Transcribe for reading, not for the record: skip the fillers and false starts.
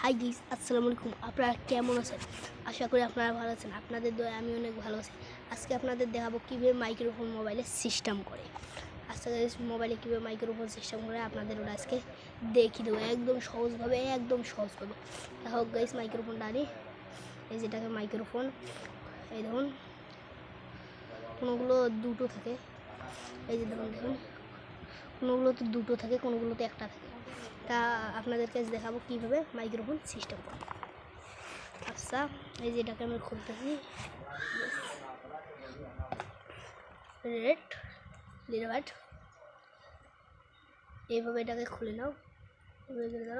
Hi guys, আসসালামু আলাইকুম। আপনারা কেমন আছেন? আশা করি আপনারা ভালো আছেন। আপনাদের দয়ায় আমি অনেক ভালো আছি। আজকে আপনাদের দেখাবো কীভাবে মাইক্রোফোন মোবাইলে সিস্টেম করে। আজকে গাইস মোবাইলে কীভাবে মাইক্রোফোন সিস্টেম করে আপনাদের ওটা আজকে দেখিয়ে দেবো একদম সহজভাবে। দেখো গাইস, মাইক্রোফোনটা আনি। এই যেটাকে মাইক্রোফোন, এই দেখুন কোনোগুলো দুটো থাকে, এই যে দেখুন কোনোগুলোতে দুটো থাকে, কোনোগুলোতে একটা থাকে। তা আপনাদের কাছে দেখাবো কীভাবে মাইক্রোফোন সিস্টেম করে। আচ্ছা, এই যেটাকে আমি খুলতেছি, এইভাবে এটাকে খুলে নাও।